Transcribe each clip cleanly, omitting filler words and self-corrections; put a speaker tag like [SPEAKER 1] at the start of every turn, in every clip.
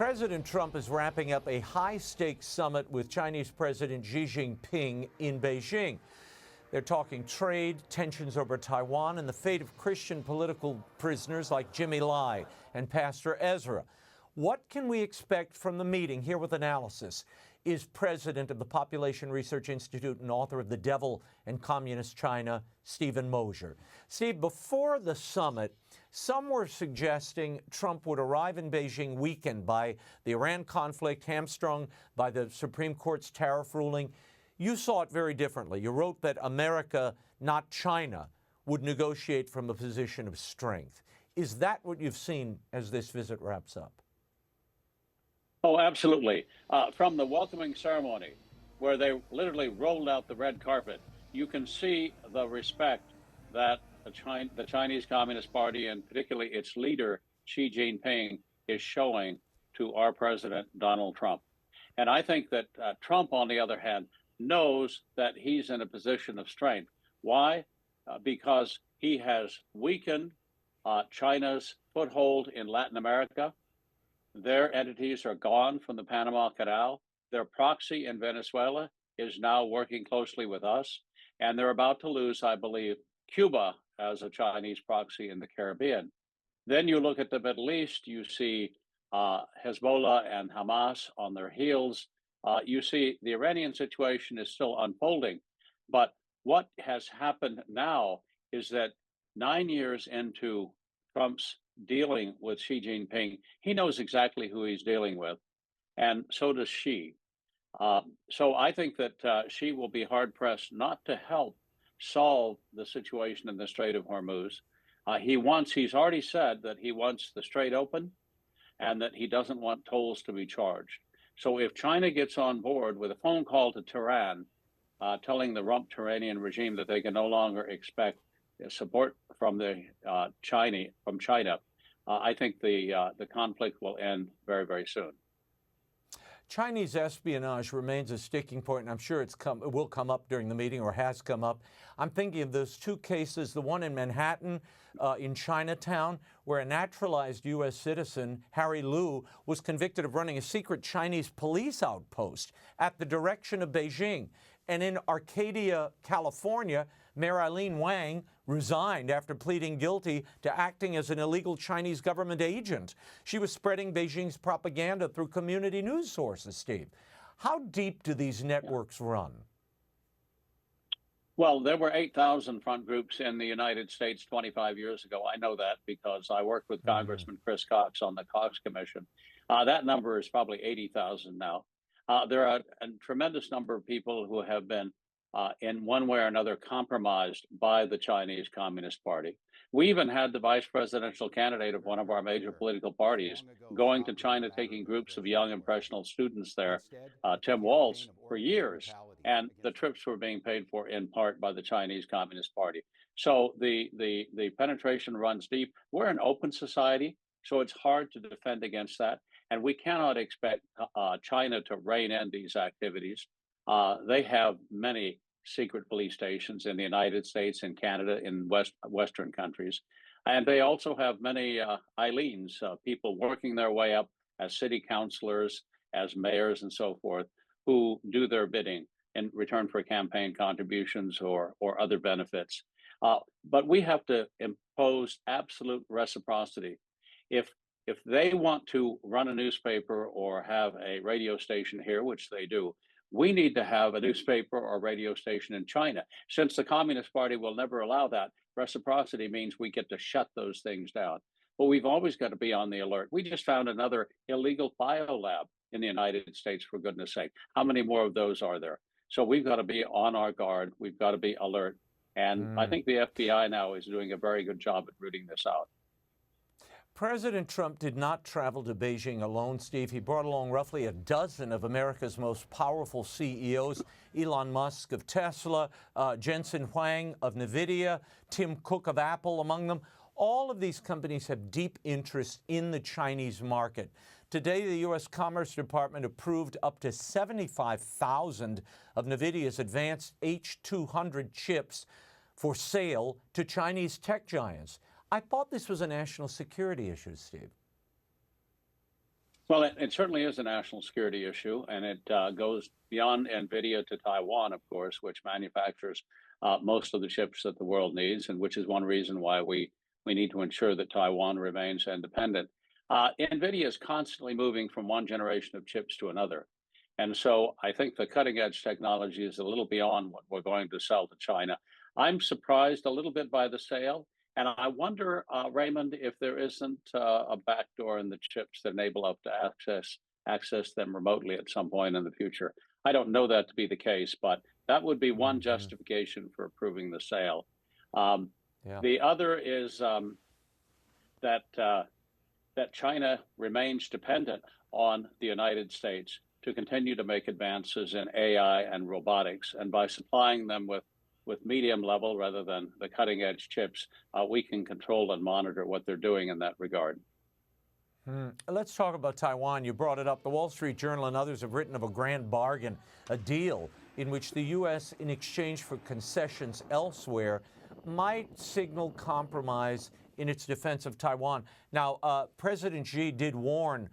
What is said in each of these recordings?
[SPEAKER 1] President Trump is wrapping up a high-stakes summit with Chinese President Xi Jinping in Beijing. They're talking trade, tensions over Taiwan, and the fate of Christian political prisoners like Jimmy Lai and Pastor Ezra. What can we expect from the meeting? Here with analysis is president of the Population Research Institute and author of The Devil and Communist China, Stephen Mosher. Steve, before the summit, some were suggesting Trump would arrive in Beijing weakened by the Iran conflict, hamstrung by the Supreme Court's tariff ruling. You saw it very differently. You wrote that America, not China, would negotiate from a position of strength. Is that what you've seen as this visit wraps up?
[SPEAKER 2] Oh, absolutely. From the welcoming ceremony, where they literally rolled out the red carpet, you can see the respect that the Chinese Communist Party, and particularly its leader, Xi Jinping, is showing to our president, Donald Trump. And I think that Trump, on the other hand, knows that he's in a position of strength. Why? Because he has weakened China's foothold in Latin America. Their entities are gone from the Panama Canal. Their proxy in Venezuela is now working closely with us. And they're about to lose, I believe, Cuba as a Chinese proxy in the Caribbean. Then you look at the Middle East, you see Hezbollah and Hamas on their heels. You see the Iranian situation is still unfolding. But what has happened now is that 9 years into Trump's dealing with Xi Jinping, he knows exactly who he's dealing with, and so does Xi. So I think that Xi will be hard-pressed not to help solve the situation in the Strait of Hormuz. He's already said that he wants the Strait open and that he doesn't want tolls to be charged. So if China gets on board with a phone call to Tehran, telling the rump Iranian regime that they can no longer expect support from China, I think the conflict will end very, very soon.
[SPEAKER 1] Chinese espionage remains a sticking point, and I'm sure it will come up during the meeting or has come up. I'm thinking of those two cases, the one in Manhattan, in Chinatown, where a naturalized U.S. citizen, Harry Liu, was convicted of running a secret Chinese police outpost at the direction of Beijing. And in Arcadia, California, Mayor Eileen Wang resigned after pleading guilty to acting as an illegal Chinese government agent. She was spreading Beijing's propaganda through community news sources, Steve. How deep do these networks run?
[SPEAKER 2] Well, there were 8,000 front groups in the United States 25 years ago. I know that because I worked with Congressman Chris Cox on the Cox Commission. That number is probably 80,000 now. There are a tremendous number of people who have been in one way or another compromised by the Chinese Communist Party. We even had the vice presidential candidate of one of our major political parties going to China, taking groups of young impressionable students there, Tim Walz, for years. And the trips were being paid for in part by the Chinese Communist Party. So the penetration runs deep. We're an open society, so it's hard to defend against that. And we cannot expect China to rein in these activities. They have many secret police stations in the United States, in Canada, in Western countries. And they also have many Eileens, people working their way up as city councilors, as mayors and so forth, who do their bidding in return for campaign contributions or other benefits. But we have to impose absolute reciprocity. If they want to run a newspaper or have a radio station here, which they do, we need to have a newspaper or radio station in China. Since the Communist Party will never allow that, reciprocity means we get to shut those things down. But we've always got to be on the alert. We just found another illegal biolab in the United States, for goodness sake. How many more of those are there? So we've got to be on our guard. We've got to be alert. And I think the FBI now is doing a very good job at rooting this out.
[SPEAKER 1] President Trump did not travel to Beijing alone, Steve. He brought along roughly a dozen of America's most powerful CEOs, Elon Musk of Tesla, Jensen Huang of NVIDIA, Tim Cook of Apple among them. All of these companies have deep interest in the Chinese market. Today, the U.S. Commerce Department approved up to 75,000 of NVIDIA's advanced H200 chips for sale to Chinese tech giants. I thought this was a national security issue, Steve.
[SPEAKER 2] Well, it certainly is a national security issue, and it goes beyond NVIDIA to Taiwan, of course, which manufactures most of the chips that the world needs, and which is one reason why we need to ensure that Taiwan remains independent. NVIDIA is constantly moving from one generation of chips to another. And so I think the cutting edge technology is a little beyond what we're going to sell to China. I'm surprised a little bit by the sale. And I wonder, Raymond, if there isn't a backdoor in the chips that enable us to access them remotely at some point in the future. I don't know that to be the case, but that would be one
[SPEAKER 1] Hmm.
[SPEAKER 2] justification for approving the sale. Um,
[SPEAKER 1] Yeah.
[SPEAKER 2] the other is that that China remains dependent on the United States to continue to make advances in AI and robotics. And by supplying them with medium level rather than the cutting edge chips, we can control and monitor what they're doing in that regard.
[SPEAKER 1] Let's talk about Taiwan. You brought it up. The Wall Street Journal and others have written of a grand bargain, a deal in which the U.S., in exchange for concessions elsewhere, might signal compromise in its defense of Taiwan. Now, President Xi did warn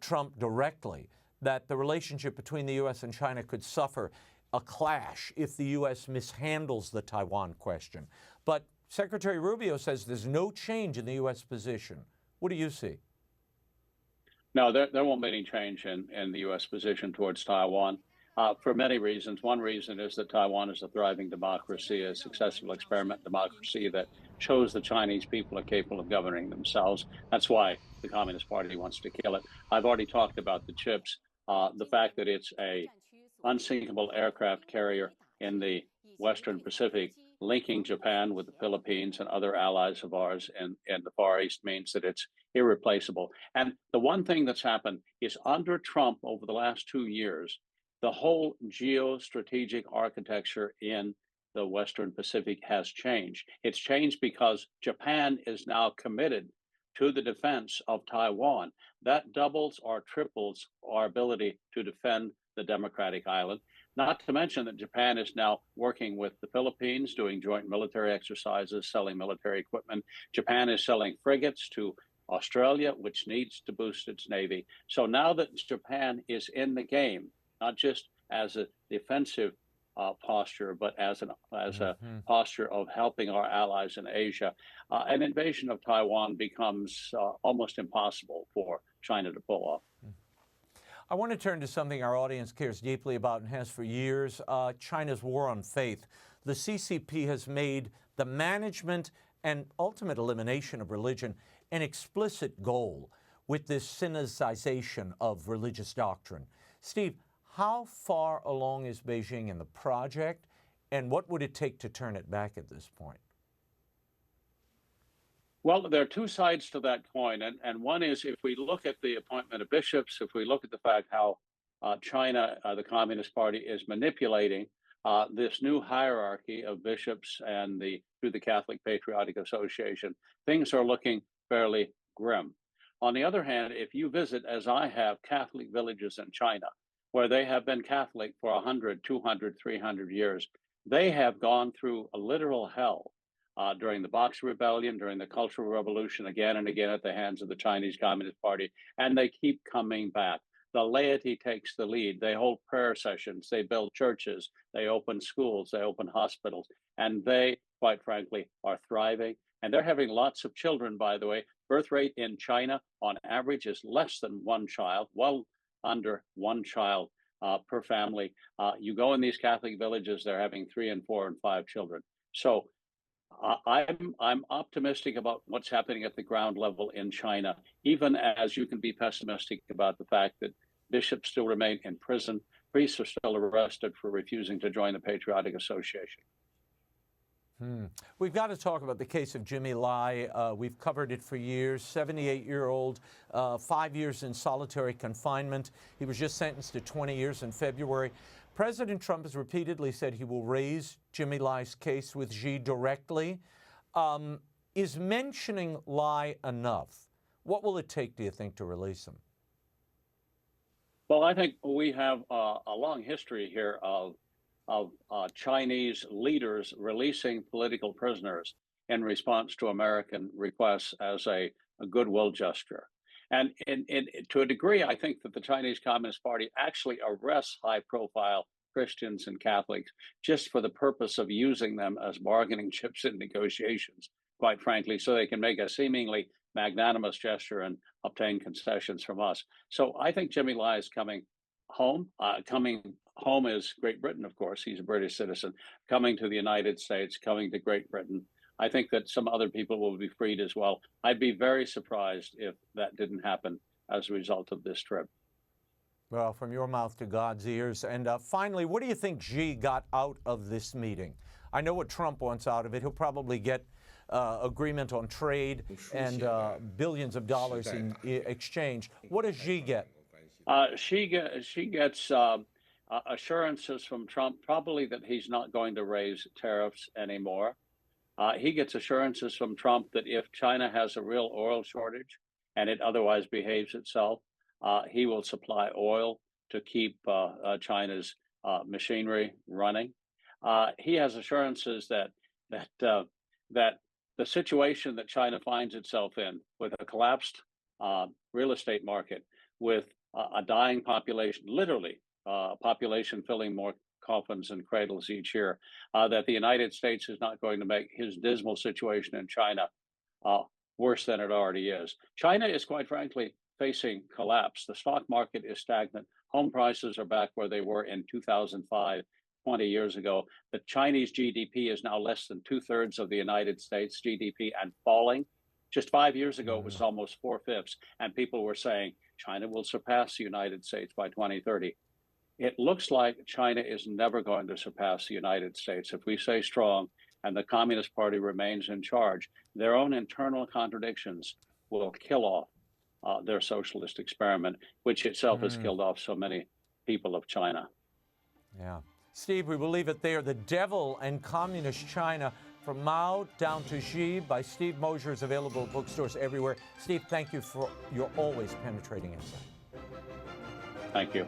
[SPEAKER 1] Trump directly that the relationship between the U.S. and China could suffer a clash if the U.S. mishandles the Taiwan question. But Secretary Rubio says there's no change in the U.S. position. What do you see?
[SPEAKER 2] No, there won't be any change in the U.S. position towards Taiwan for many reasons. One reason is that Taiwan is a thriving democracy, a successful experiment democracy that shows the Chinese people are capable of governing themselves. That's why the Communist Party wants to kill it. I've already talked about the chips, the fact that it's a unsinkable aircraft carrier in the Western Pacific, linking Japan with the Philippines and other allies of ours in the Far East means that it's irreplaceable. And the one thing that's happened is under Trump over the last 2 years, the whole geostrategic architecture in the Western Pacific has changed. It's changed because Japan is now committed to the defense of Taiwan. That doubles or triples our ability to defend the democratic island. Not to mention that Japan is now working with the Philippines, doing joint military exercises, selling military equipment. Japan is selling frigates to Australia, which needs to boost its navy. So now that Japan is in the game, not just as a defensive posture, but as a posture of helping our allies in Asia, an invasion of Taiwan becomes almost impossible for China to pull off.
[SPEAKER 1] I want to turn to something our audience cares deeply about and has for years, China's war on faith. The CCP has made the management and ultimate elimination of religion an explicit goal with this Sinicization of religious doctrine. Steve, how far along is Beijing in the project, and what would it take to turn it back at this point?
[SPEAKER 2] Well, there are two sides to that coin. And one is if we look at the appointment of bishops, if we look at the fact how China, the Communist Party, is manipulating this new hierarchy of bishops and through the Catholic Patriotic Association, things are looking fairly grim. On the other hand, if you visit, as I have, Catholic villages in China, where they have been Catholic for 100, 200, 300 years, they have gone through a literal hell during the Boxer Rebellion, during the Cultural Revolution, again and again at the hands of the Chinese Communist Party, and they keep coming back. The laity takes the lead. They hold prayer sessions, they build churches, they open schools, they open hospitals, and they, quite frankly, are thriving. And they're having lots of children, by the way. Birth rate in China, on average, is less than one child, well under one child per family. You go in these Catholic villages, they're having 3 and 4 and 5 children. So I'm optimistic about what's happening at the ground level in China, even as you can be pessimistic about the fact that bishops still remain in prison, priests are still arrested for refusing to join the Patriotic Association.
[SPEAKER 1] We've got to talk about the case of Jimmy Lai. We've covered it for years. 78-year-old, 5 years in solitary confinement. He was just sentenced to 20 years in February. President Trump has repeatedly said he will raise Jimmy Lai's case with Xi directly. Is mentioning Lai enough? What will it take, do you think, to release him?
[SPEAKER 2] Well, I think we have a long history here of Chinese leaders releasing political prisoners in response to American requests as a goodwill gesture. And to a degree, I think that the Chinese Communist Party actually arrests high-profile Christians and Catholics just for the purpose of using them as bargaining chips in negotiations, quite frankly, so they can make a seemingly magnanimous gesture and obtain concessions from us. So I think Jimmy Lai is coming home. Coming home is Great Britain, of course. He's a British citizen. Coming to the United States, coming to Great Britain. I think that some other people will be freed as well. I'd be very surprised if that didn't happen as a result of this trip.
[SPEAKER 1] Well, from your mouth to God's ears. And finally, what do you think Xi got out of this meeting? I know what Trump wants out of it. He'll probably get agreement on trade and billions of dollars in exchange. What does Xi get?
[SPEAKER 2] She gets assurances from Trump, probably that he's not going to raise tariffs anymore. He gets assurances from Trump that if China has a real oil shortage and it otherwise behaves itself, he will supply oil to keep China's machinery running. He has assurances that the situation that China finds itself in, with a collapsed real estate market, with a dying population, literally a population filling more coffins and cradles each year, that the United States is not going to make his dismal situation in China worse than it already is. China is, quite frankly, facing collapse. The stock market is stagnant. Home prices are back where they were in 2005, 20 years ago. The Chinese GDP is now less than 2/3 of the United States GDP and falling. Just 5 years ago, it was almost 4/5, and people were saying China will surpass the United States by 2030. It looks like China is never going to surpass the United States if we stay strong and the Communist Party remains in charge. Their own internal contradictions will kill off their socialist experiment, which itself has killed off so many people of China.
[SPEAKER 1] Yeah. Steve, we will leave it there. The Devil and Communist China, from Mao down to Xi, by Steve Mosher, is available at bookstores everywhere. Steve, thank you for your always penetrating insight.
[SPEAKER 2] Thank you.